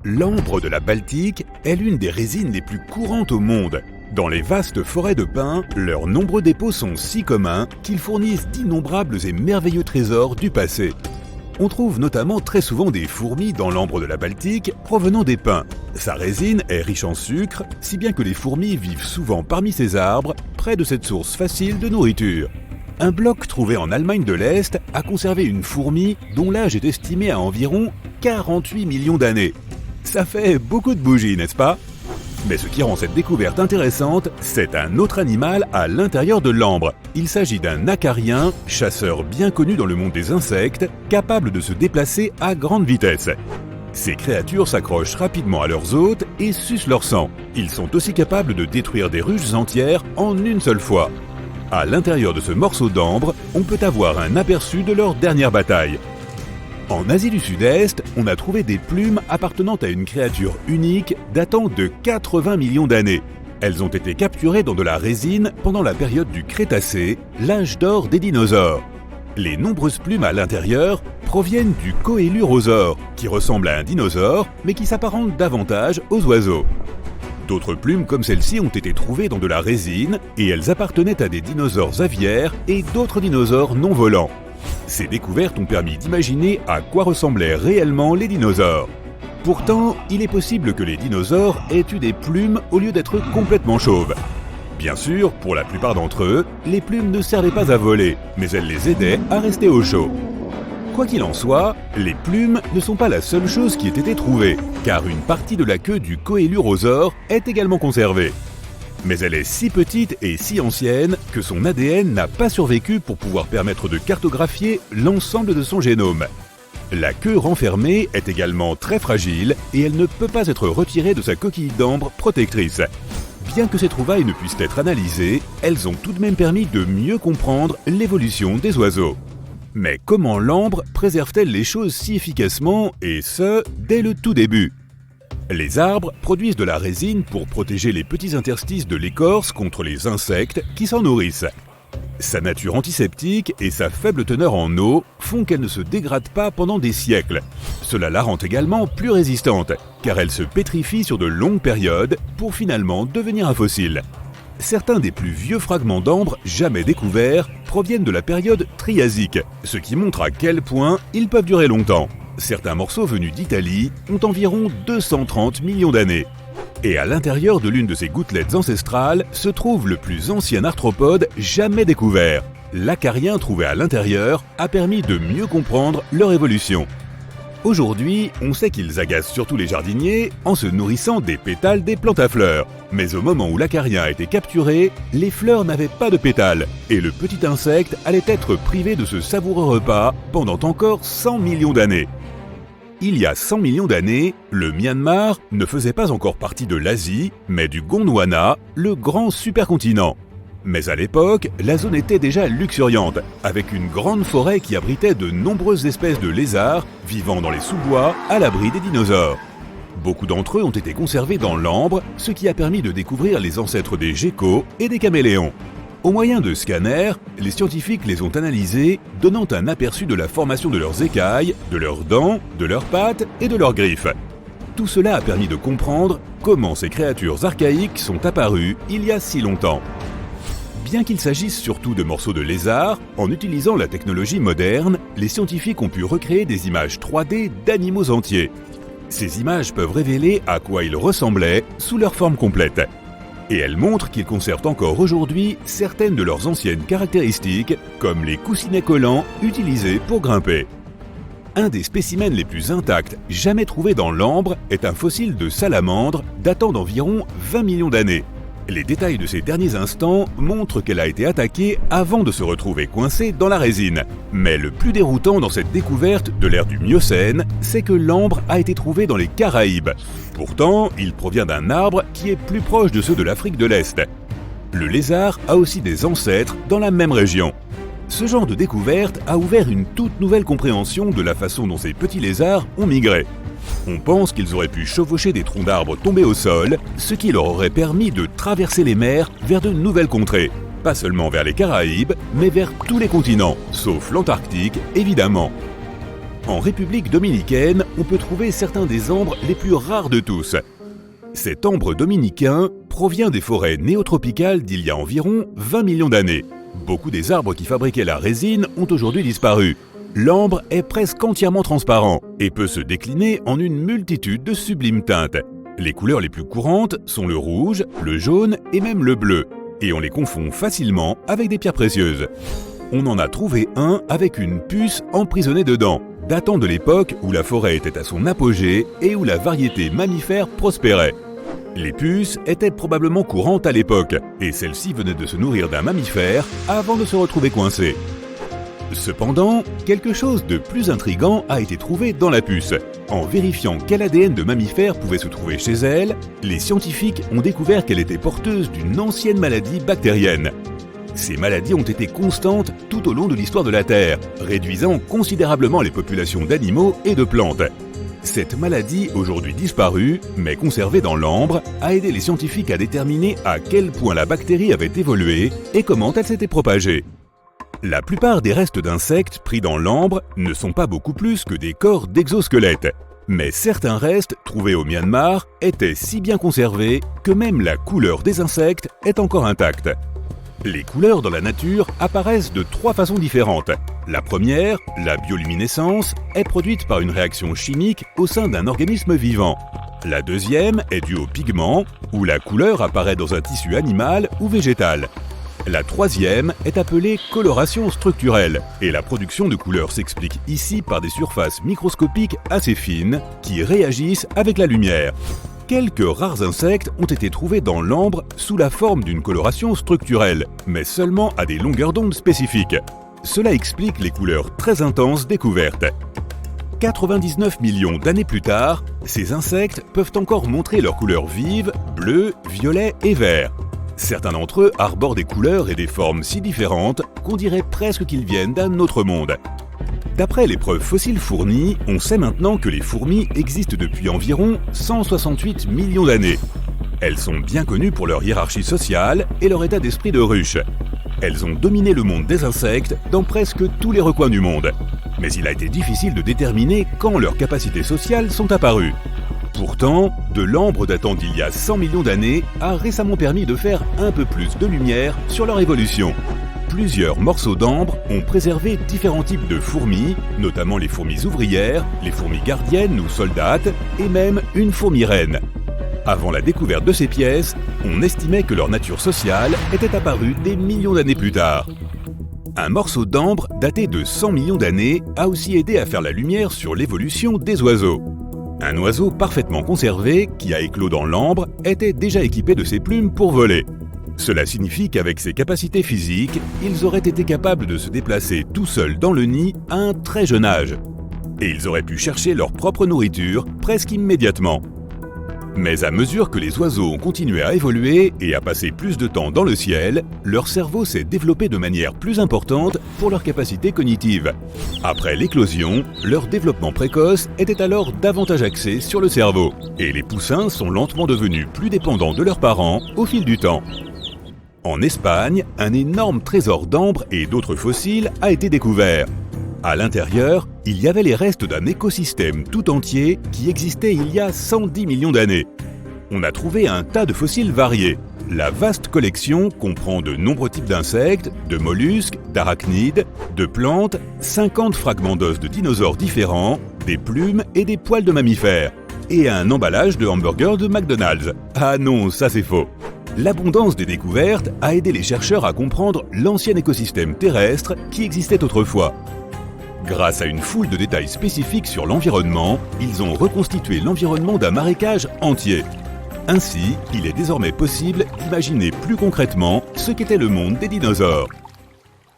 L'ambre de la Baltique est l'une des résines les plus courantes au monde. Dans les vastes forêts de pins, leurs nombreux dépôts sont si communs qu'ils fournissent d'innombrables et merveilleux trésors du passé. On trouve notamment très souvent des fourmis dans l'ambre de la Baltique provenant des pins. Sa résine est riche en sucre, si bien que les fourmis vivent souvent parmi ces arbres, près de cette source facile de nourriture. Un bloc trouvé en Allemagne de l'Est a conservé une fourmi dont l'âge est estimé à environ 48 millions d'années. Ça fait beaucoup de bougies, n'est-ce pas? Mais ce qui rend cette découverte intéressante, c'est un autre animal à l'intérieur de l'ambre. Il s'agit d'un acarien, chasseur bien connu dans le monde des insectes, capable de se déplacer à grande vitesse. Ces créatures s'accrochent rapidement à leurs hôtes et sucent leur sang. Ils sont aussi capables de détruire des ruches entières en une seule fois. À l'intérieur de ce morceau d'ambre, on peut avoir un aperçu de leur dernière bataille. En Asie du Sud-Est, on a trouvé des plumes appartenant à une créature unique datant de 80 millions d'années. Elles ont été capturées dans de la résine pendant la période du Crétacé, l'âge d'or des dinosaures. Les nombreuses plumes à l'intérieur proviennent du Coelurosaure, qui ressemble à un dinosaure, mais qui s'apparente davantage aux oiseaux. D'autres plumes comme celle-ci ont été trouvées dans de la résine et elles appartenaient à des dinosaures aviaires et d'autres dinosaures non volants. Ces découvertes ont permis d'imaginer à quoi ressemblaient réellement les dinosaures. Pourtant, il est possible que les dinosaures aient eu des plumes au lieu d'être complètement chauves. Bien sûr, pour la plupart d'entre eux, les plumes ne servaient pas à voler, mais elles les aidaient à rester au chaud. Quoi qu'il en soit, les plumes ne sont pas la seule chose qui ait été trouvée, car une partie de la queue du Coelurosaure est également conservée. Mais elle est si petite et si ancienne que son ADN n'a pas survécu pour pouvoir permettre de cartographier l'ensemble de son génome. La queue renfermée est également très fragile et elle ne peut pas être retirée de sa coquille d'ambre protectrice. Bien que ces trouvailles ne puissent être analysées, elles ont tout de même permis de mieux comprendre l'évolution des oiseaux. Mais comment l'ambre préserve-t-elle les choses si efficacement, et ce, dès le tout début? Les arbres produisent de la résine pour protéger les petits interstices de l'écorce contre les insectes qui s'en nourrissent. Sa nature antiseptique et sa faible teneur en eau font qu'elle ne se dégrade pas pendant des siècles. Cela la rend également plus résistante, car elle se pétrifie sur de longues périodes pour finalement devenir un fossile. Certains des plus vieux fragments d'ambre jamais découverts proviennent de la période triasique, ce qui montre à quel point ils peuvent durer longtemps. Certains morceaux venus d'Italie ont environ 230 millions d'années. Et à l'intérieur de l'une de ces gouttelettes ancestrales se trouve le plus ancien arthropode jamais découvert. L'acarien trouvé à l'intérieur a permis de mieux comprendre leur évolution. Aujourd'hui, on sait qu'ils agacent surtout les jardiniers en se nourrissant des pétales des plantes à fleurs. Mais au moment où l'acarien a été capturé, les fleurs n'avaient pas de pétales et le petit insecte allait être privé de ce savoureux repas pendant encore 100 millions d'années. Il y a 100 millions d'années, le Myanmar ne faisait pas encore partie de l'Asie, mais du Gondwana, le grand supercontinent. Mais à l'époque, la zone était déjà luxuriante, avec une grande forêt qui abritait de nombreuses espèces de lézards vivant dans les sous-bois à l'abri des dinosaures. Beaucoup d'entre eux ont été conservés dans l'ambre, ce qui a permis de découvrir les ancêtres des geckos et des caméléons. Au moyen de scanners, les scientifiques les ont analysés, donnant un aperçu de la formation de leurs écailles, de leurs dents, de leurs pattes et de leurs griffes. Tout cela a permis de comprendre comment ces créatures archaïques sont apparues il y a si longtemps. Bien qu'il s'agisse surtout de morceaux de lézards, en utilisant la technologie moderne, les scientifiques ont pu recréer des images 3D d'animaux entiers. Ces images peuvent révéler à quoi ils ressemblaient sous leur forme complète. Et elles montrent qu'ils conservent encore aujourd'hui certaines de leurs anciennes caractéristiques, comme les coussinets collants utilisés pour grimper. Un des spécimens les plus intacts jamais trouvés dans l'ambre est un fossile de salamandre datant d'environ 20 millions d'années. Les détails de ces derniers instants montrent qu'elle a été attaquée avant de se retrouver coincée dans la résine. Mais le plus déroutant dans cette découverte de l'ère du Miocène, c'est que l'ambre a été trouvé dans les Caraïbes. Pourtant, il provient d'un arbre qui est plus proche de ceux de l'Afrique de l'Est. Le lézard a aussi des ancêtres dans la même région. Ce genre de découverte a ouvert une toute nouvelle compréhension de la façon dont ces petits lézards ont migré. On pense qu'ils auraient pu chevaucher des troncs d'arbres tombés au sol, ce qui leur aurait permis de traverser les mers vers de nouvelles contrées. Pas seulement vers les Caraïbes, mais vers tous les continents, sauf l'Antarctique, évidemment. En République dominicaine, on peut trouver certains des ambres les plus rares de tous. Cet ambre dominicain provient des forêts néotropicales d'il y a environ 20 millions d'années. Beaucoup des arbres qui fabriquaient la résine ont aujourd'hui disparu. L'ambre est presque entièrement transparent et peut se décliner en une multitude de sublimes teintes. Les couleurs les plus courantes sont le rouge, le jaune et même le bleu, et on les confond facilement avec des pierres précieuses. On en a trouvé un avec une puce emprisonnée dedans, datant de l'époque où la forêt était à son apogée et où la variété mammifère prospérait. Les puces étaient probablement courantes à l'époque, et celles-ci venaient de se nourrir d'un mammifère avant de se retrouver coincées. Cependant, quelque chose de plus intrigant a été trouvé dans la puce. En vérifiant quel ADN de mammifère pouvait se trouver chez elle, les scientifiques ont découvert qu'elle était porteuse d'une ancienne maladie bactérienne. Ces maladies ont été constantes tout au long de l'histoire de la Terre, réduisant considérablement les populations d'animaux et de plantes. Cette maladie, aujourd'hui disparue, mais conservée dans l'ambre, a aidé les scientifiques à déterminer à quel point la bactérie avait évolué et comment elle s'était propagée. La plupart des restes d'insectes pris dans l'ambre ne sont pas beaucoup plus que des corps d'exosquelettes. Mais certains restes trouvés au Myanmar étaient si bien conservés que même la couleur des insectes est encore intacte. Les couleurs dans la nature apparaissent de 3 façons différentes. La première, la bioluminescence, est produite par une réaction chimique au sein d'un organisme vivant. La deuxième est due aux pigments, où la couleur apparaît dans un tissu animal ou végétal. La troisième est appelée coloration structurelle, et la production de couleurs s'explique ici par des surfaces microscopiques assez fines qui réagissent avec la lumière. Quelques rares insectes ont été trouvés dans l'ambre sous la forme d'une coloration structurelle, mais seulement à des longueurs d'onde spécifiques. Cela explique les couleurs très intenses découvertes. 99 millions d'années plus tard, ces insectes peuvent encore montrer leurs couleurs vives, bleu, violet et vert. Certains d'entre eux arborent des couleurs et des formes si différentes qu'on dirait presque qu'ils viennent d'un autre monde. D'après les preuves fossiles fournies, on sait maintenant que les fourmis existent depuis environ 168 millions d'années. Elles sont bien connues pour leur hiérarchie sociale et leur état d'esprit de ruche. Elles ont dominé le monde des insectes dans presque tous les recoins du monde. Mais il a été difficile de déterminer quand leurs capacités sociales sont apparues. Pourtant, de l'ambre datant d'il y a 100 millions d'années a récemment permis de faire un peu plus de lumière sur leur évolution. Plusieurs morceaux d'ambre ont préservé différents types de fourmis, notamment les fourmis ouvrières, les fourmis gardiennes ou soldates, et même une fourmi reine. Avant la découverte de ces pièces, on estimait que leur nature sociale était apparue des millions d'années plus tard. Un morceau d'ambre daté de 100 millions d'années a aussi aidé à faire la lumière sur l'évolution des oiseaux. Un oiseau parfaitement conservé, qui a éclos dans l'ambre, était déjà équipé de ses plumes pour voler. Cela signifie qu'avec ses capacités physiques, ils auraient été capables de se déplacer tout seuls dans le nid à un très jeune âge. Et ils auraient pu chercher leur propre nourriture presque immédiatement. Mais à mesure que les oiseaux ont continué à évoluer et à passer plus de temps dans le ciel, leur cerveau s'est développé de manière plus importante pour leurs capacités cognitives. Après l'éclosion, leur développement précoce était alors davantage axé sur le cerveau, et les poussins sont lentement devenus plus dépendants de leurs parents au fil du temps. En Espagne, un énorme trésor d'ambre et d'autres fossiles a été découvert. À l'intérieur, il y avait les restes d'un écosystème tout entier qui existait il y a 110 millions d'années. On a trouvé un tas de fossiles variés. La vaste collection comprend de nombreux types d'insectes, de mollusques, d'arachnides, de plantes, 50 fragments d'os de dinosaures différents, des plumes et des poils de mammifères, et un emballage de hamburgers de McDonald's. Ah non, ça c'est faux. L'abondance des découvertes a aidé les chercheurs à comprendre l'ancien écosystème terrestre qui existait autrefois. Grâce à une foule de détails spécifiques sur l'environnement, ils ont reconstitué l'environnement d'un marécage entier. Ainsi, il est désormais possible d'imaginer plus concrètement ce qu'était le monde des dinosaures.